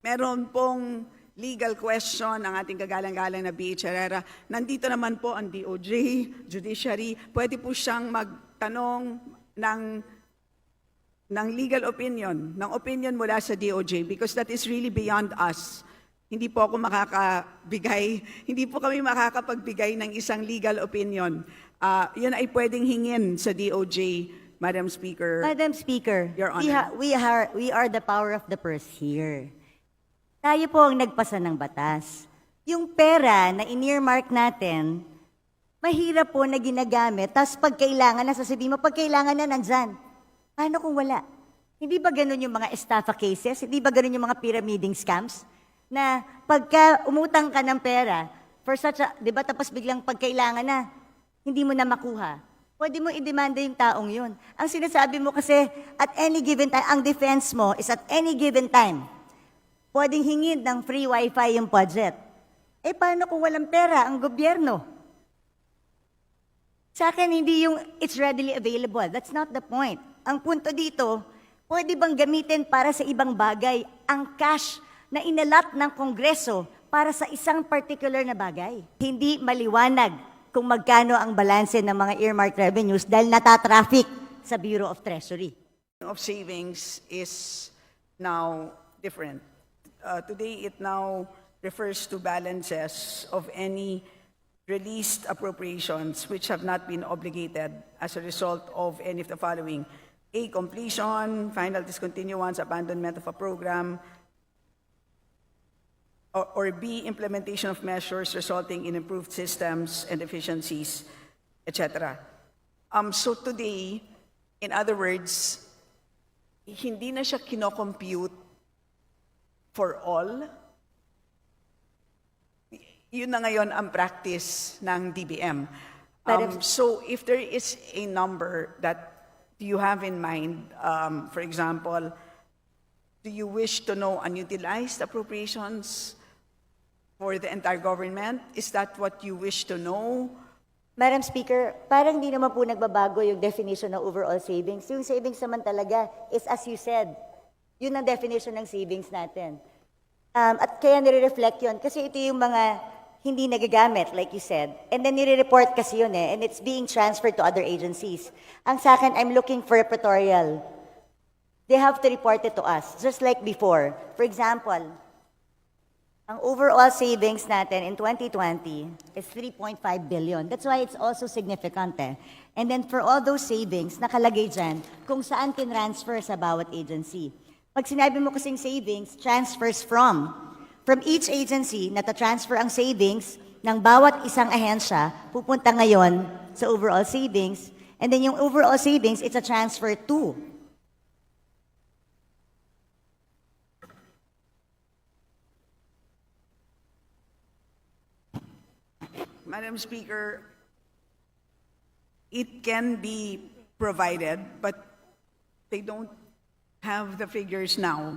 Meron pong legal question ang ating kagalang-galang na B.H. Herrera. Nandito naman po ang DOJ, Judiciary. Pwede po siyang magtanong ng legal opinion, ng opinion mula sa DOJ because that is really beyond us. Hindi po ako makakabigay, hindi po kami makakapagbigay ng isang legal opinion. Yun ay pwedeng hingin sa DOJ, Madam Speaker. Madam Speaker, Your Honor. we are the power of the purse here. Tayo po ang nagpasa ng batas. Yung pera na in-earmark natin, mahirap po na ginagamit, tapos pag kailangan na, sasabihin mo, pag kailangan na, nandyan. Paano kung wala? Hindi ba ganun yung mga estafa cases? Hindi ba ganun yung mga pyramiding scams? Na pagka umutang ka ng pera, for such a, di ba, tapos biglang pag kailangan na, hindi mo na makuha. Pwede mo i-demanda yung taong yun. Ang sinasabi mo kasi, at any given time, ang defense mo is at any given time, pwedeng hingin ng free wifi yung budget. Eh, paano kung walang pera ang gobyerno? Sa akin, hindi yung it's readily available. That's not the point. Ang punto dito, pwede bang gamitin para sa ibang bagay ang cash na inalat ng Kongreso para sa isang particular na bagay? Hindi maliwanag kung magkano ang balanse ng mga earmarked revenues dahil natatraffic sa Bureau of Treasury. Of savings is now different. Today, it now refers to balances of any released appropriations which have not been obligated as a result of any of the following: A, completion, final discontinuance, abandonment of a program, or B, implementation of measures resulting in improved systems and efficiencies, etc. So today, in other words, hindi na siya kinocompute for all. Yun na ngayon ang practice ng DBM. So if there is a number that you have in mind, for example, do you wish to know unutilized appropriations for the entire government? Is that what you wish to know? Madam Speaker, parang hindi naman po nagbabago yung definition ng overall savings. Yung savings naman talaga is as you said, yun ang definition ng savings natin. At kaya nire-reflect yun kasi ito yung mga hindi nagagamit, like you said. And then nire-report kasi yun and it's being transferred to other agencies. Ang sa akin, I'm looking for a repertorial. They have to report it to us, just like before. For example, ang overall savings natin in 2020 is 3.5 billion. That's why it's also significant And then for all those savings, nakalagay dyan kung saan tinransfer sa bawat agency. Pag sinabi mo kasing savings, transfers from each agency, nata-transfer ang savings ng bawat isang ahensya, pupunta ngayon sa overall savings, and then yung overall savings, it's a transfer to. Madam Speaker, it can be provided, but they don't have the figures now.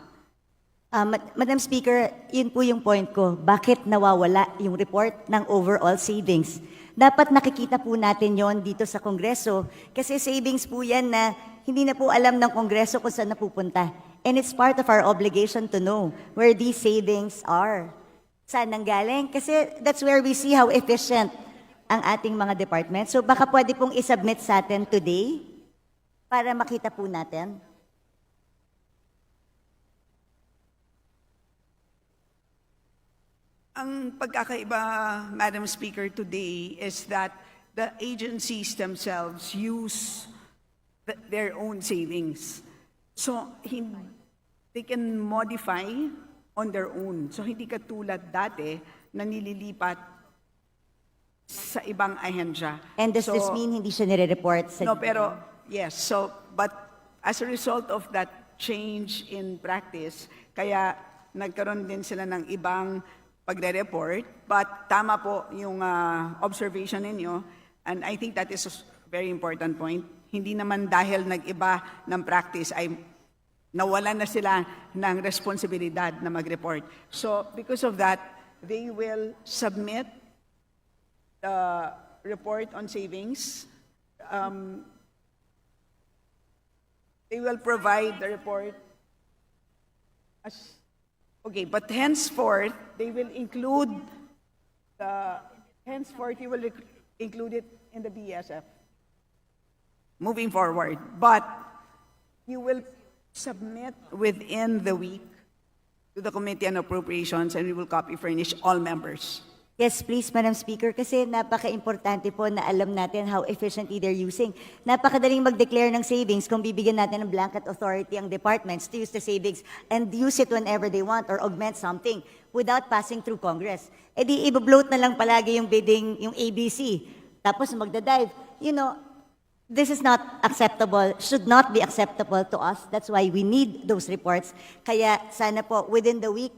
Madam Speaker, yun po yung point ko. Bakit nawawala yung report ng overall savings? Dapat nakikita po natin yon dito sa Kongreso kasi savings po yan na hindi na po alam ng Kongreso kung saan napupunta. And it's part of our obligation to know where these savings are. Saan nanggaling? Kasi that's where we see how efficient ang ating mga departments. So baka pwede pong isubmit sa atin today para makita po natin. Ang pagkakaiba, Madam Speaker, today is that the agencies themselves use their own savings. So, they can modify on their own. So, hindi katulad dati na nililipat sa ibang ahensya. And does this mean hindi siya nire-report sa No, pero, yes. So, but as a result of that change in practice, kaya nagkaroon din sila ng ibang pagre-report, but tama po yung observation ninyo, and I think that is a very important point. Hindi naman dahil nag-iba ng practice ay nawalan na sila ng responsibilidad na mag-report. So, because of that, they will submit the report on savings. They will provide the report as Okay, but henceforth, they will include henceforth, you will include it in the BSF moving forward. But you will submit within the week to the Committee on Appropriations, and we will copy furnish all members. Yes, please, Madam Speaker, kasi napaka-importante po na alam natin how efficiently they're using. Napakadaling mag-declare ng savings kung bibigyan natin ng blanket authority ang departments to use the savings and use it whenever they want or augment something without passing through Congress. E di, i-bloat na lang palagi yung bidding, yung ABC. Tapos magda-dive. You know, this is not acceptable, should not be acceptable to us. That's why we need those reports. Kaya sana po, within the week,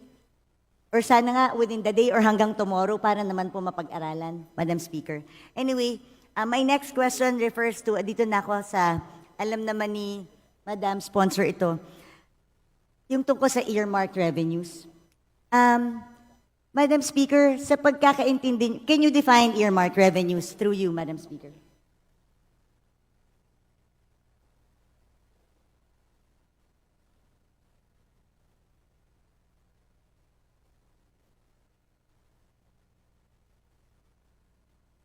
or sana nga within the day or hanggang tomorrow para naman po mapag-aralan, Madam Speaker. Anyway, my next question refers to, dito na ako sa, alam naman ni Madam Sponsor ito, yung tungkol sa earmarked revenues. Madam Speaker, sa pagkakaintindi, can you define earmarked revenues through you, Madam Speaker?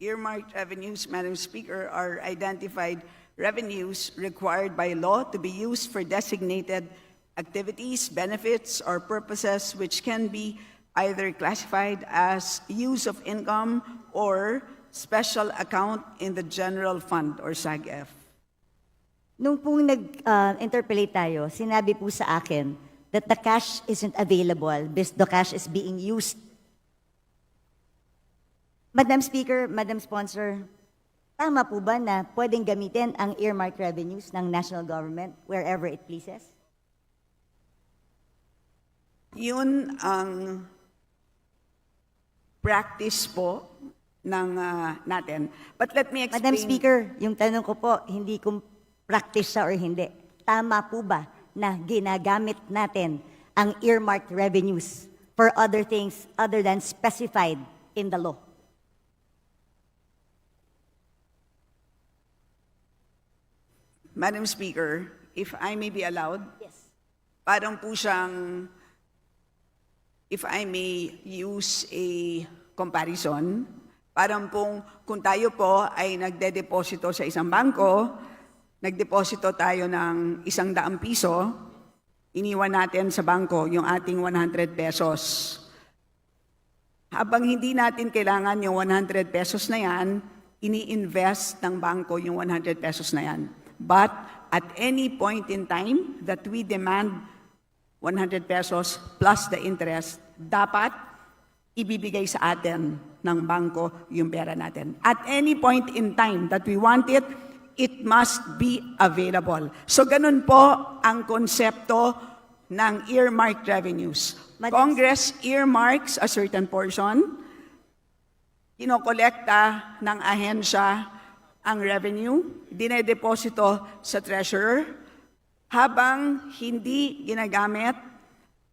Earmarked revenues, Madam Speaker, are identified revenues required by law to be used for designated activities, benefits, or purposes which can be either classified as use of income or special account in the general fund or SAGF. Nung pong nag-interpolate tayo, sinabi po sa akin that the cash isn't available because the cash is being used. Madam Speaker, Madam Sponsor, tama po ba na pwedeng gamitin ang earmarked revenues ng national government wherever it pleases? Yun ang practice po ng natin. But let me explain. Madam Speaker, yung tanong ko po, hindi kung practice siya or hindi. Tama po ba na ginagamit natin ang earmarked revenues for other things other than specified in the law? Madam Speaker, if I may be allowed, Yes. parang po siyang, if I may use a comparison, parang pong kung tayo po ay nagde-deposito sa isang bangko, nagdeposito tayo ng 100 piso, iniwan natin sa bangko yung ating 100 pesos. Habang hindi natin kailangan yung 100 pesos na yan, ini-invest ng bangko yung 100 pesos na yan. But at any point in time that we demand 100 pesos plus the interest, dapat ibibigay sa atin ng bangko yung pera natin. At any point in time that we want it, it must be available. So ganun po ang konsepto ng earmarked revenues. Congress earmarks a certain portion, kinokolekta ng ahensya ang revenue, dinedeposito sa treasurer, habang hindi ginagamit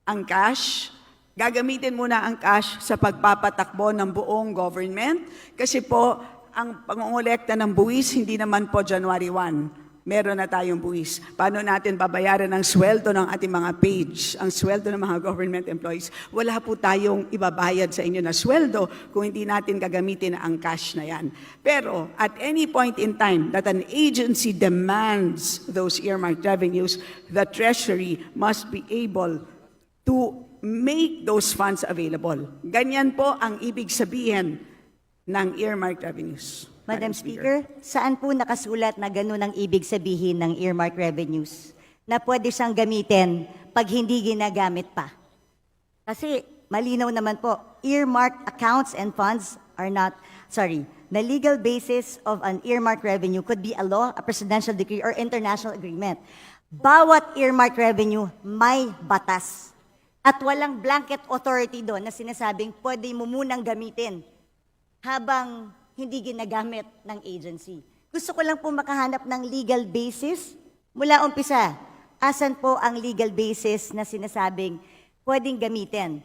ang cash, gagamitin muna ang cash sa pagpapatakbo ng buong government kasi po ang pangongolekta ng buwis hindi naman po January 1. Meron na tayong buwis. Paano natin babayaran ang sweldo ng ating mga page, ang sweldo ng mga government employees? Wala po tayong ibabayad sa inyo na sweldo kung hindi natin gagamitin ang cash na yan. Pero at any point in time that an agency demands those earmarked revenues, the Treasury must be able to make those funds available. Ganyan po ang ibig sabihin ng earmarked revenues. Madam Speaker, saan po nakasulat na ganun ang ibig sabihin ng earmarked revenues? Na pwede siyang gamitin pag hindi ginagamit pa. Kasi malinaw naman po, earmarked accounts and funds are not, the legal basis of an earmarked revenue could be a law, a presidential decree, or international agreement. Bawat earmarked revenue may batas. At walang blanket authority doon na sinasabing pwede mo munang gamitin habang hindi ginagamit ng agency. Gusto ko lang po makahanap ng legal basis. Mula umpisa, asan po ang legal basis na sinasabing pwedeng gamitin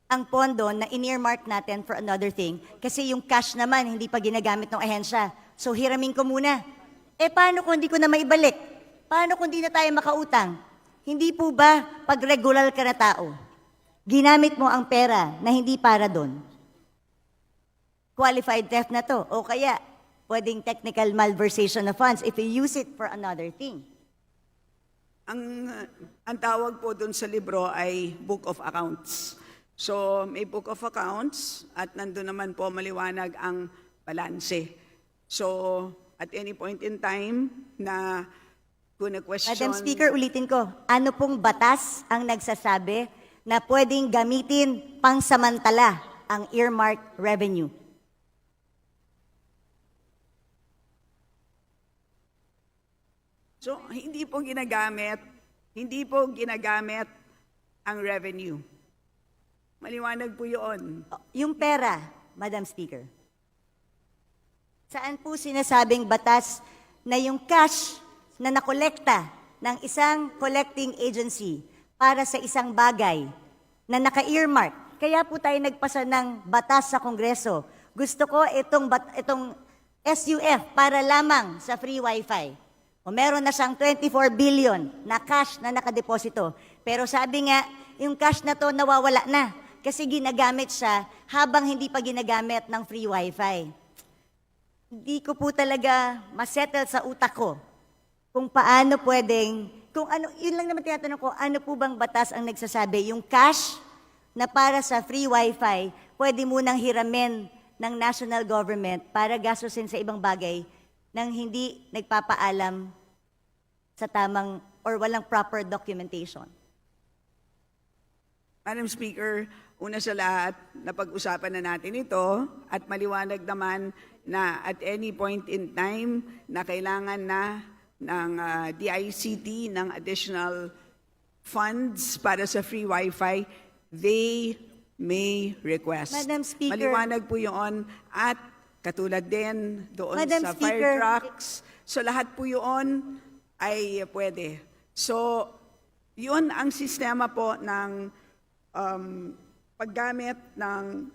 ang pondo na in-earmark natin for another thing kasi yung cash naman hindi pa ginagamit ng ahensya. So hiramin ko muna. Paano kung hindi ko na maibalik? Paano kung hindi na tayo makautang? Hindi po ba pag regular ka na tao, ginamit mo ang pera na hindi para doon, qualified theft na to. O kaya, pwedeng technical malversation of funds if you use it for another thing. Ang tawag po dun sa libro ay Book of Accounts. So, may Book of Accounts at nandun naman po maliwanag ang balanse. So, at any point in time na kung na-question... Madam Speaker, ulitin ko, ano pong batas ang nagsasabi na pwedeng gamitin pangsamantala ang earmarked revenue? So, hindi po ginagamit ang revenue. Maliwanag po yun. Yung pera, Madam Speaker. Saan po sinasabing batas na yung cash na nakolekta ng isang collecting agency para sa isang bagay na naka-earmark? Kaya po tayo nagpasa ng batas sa Kongreso. Gusto ko itong SUF para lamang sa free wifi. O meron na siyang 24 billion na cash na nakadeposito. Pero sabi nga, yung cash na to nawawala na kasi ginagamit siya habang hindi pa ginagamit ng free wifi. Hindi ko po talaga masettle sa utak ko kung paano pwedeng, kung ano, yun lang naman tinatanong ko, ano po bang batas ang nagsasabi, yung cash na para sa free wifi, pwede munang hiramin ng national government para gastusin sa ibang bagay nang hindi nagpapaalam sa tamang or walang proper documentation. Madam Speaker, una sa lahat, napag-usapan na natin ito at maliwanag naman na at any point in time na kailangan na ng DICT ng additional funds para sa free wifi, they may request. Madam Speaker. Maliwanag po yun at katulad din doon Madam sa Speaker. fire trucks. So lahat po yun ay pwede. So yun ang sistema po ng paggamit ng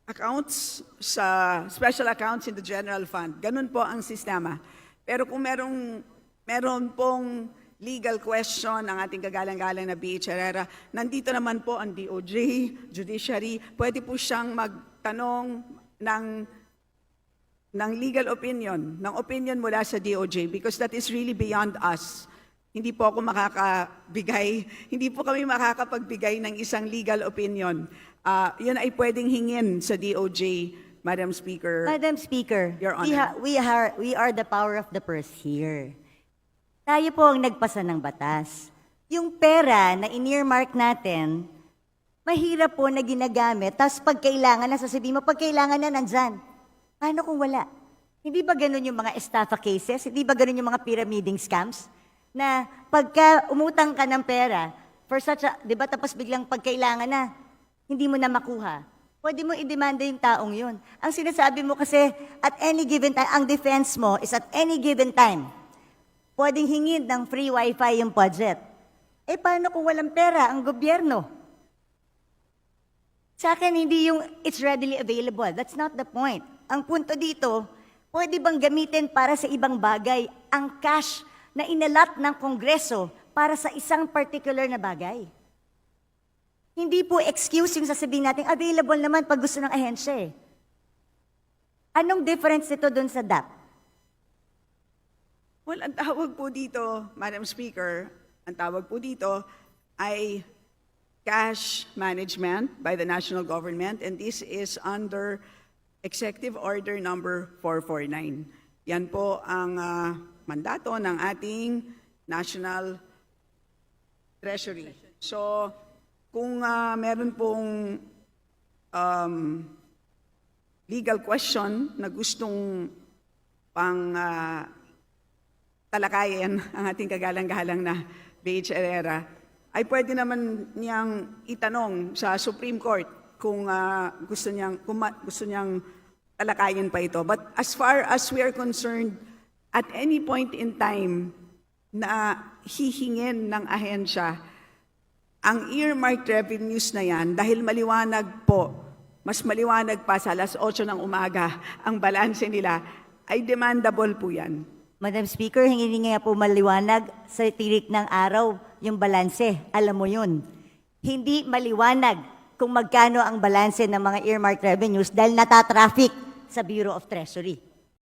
accounts sa special accounts in the general fund. Ganun po ang sistema. Pero kung meron pong legal question ang ating kagalang-galang na B.H. Herrera, nandito naman po ang DOJ, Judiciary, pwede po siyang magtanong ng legal opinion, ng opinion mula sa DOJ because that is really beyond us. Hindi po ako hindi po kami makakapagbigay ng isang legal opinion. Yun ay pwedeng hingin sa DOJ, Madam Speaker. Madam Speaker, Your Honor. we are the power of the purse here. Tayo po ang nagpasa ng batas. Yung pera na in-earmark natin, mahirap po na ginagamit, tapos pag kailangan na, sasabihin mo, pag kailangan na, nandyan. Paano kung wala? Hindi ba ganun yung mga estafa cases? Hindi ba ganun yung mga pyramiding scams? Na pagka umutang ka ng pera, for such a, di ba, tapos biglang pagkailangan na, hindi mo na makuha. Pwede mo i-demanda yung taong yun. Ang sinasabi mo kasi, at any given time, ang defense mo is at any given time, pwedeng hingin ng free wifi yung budget. Eh, paano kung walang pera ang gobyerno? Sa akin, hindi yung it's readily available. That's not the point. Ang punto dito, pwede bang gamitin para sa ibang bagay ang cash na inalat ng Kongreso para sa isang particular na bagay? Hindi po excuse yung sasabihin natin, available naman pag gusto ng ahensya eh. Anong difference nito dun sa DAP? Well, ang tawag po dito, Madam Speaker, ang tawag po dito ay cash management by the national government, and this is under Executive Order number 449. Yan po ang mandato ng ating National Treasury. So, kung meron pong legal question na gustong pang talakayin ang ating kagalang-galang na B.H. Herrera, ay pwede naman niyang itanong sa Supreme Court kung gusto niyang talakayin pa ito. But as far as we are concerned, at any point in time na hihingin ng ahensya, ang earmarked revenues na yan, dahil maliwanag po, mas maliwanag pa sa alas 8 ng umaga, ang balanse nila, ay demandable po yan. Madam Speaker, hingin nga po maliwanag sa tirik ng araw yung balanse. Alam mo yun. hindi maliwanag kung magkano ang balanse ng mga earmarked revenues dahil natatraffic sa Bureau of Treasury.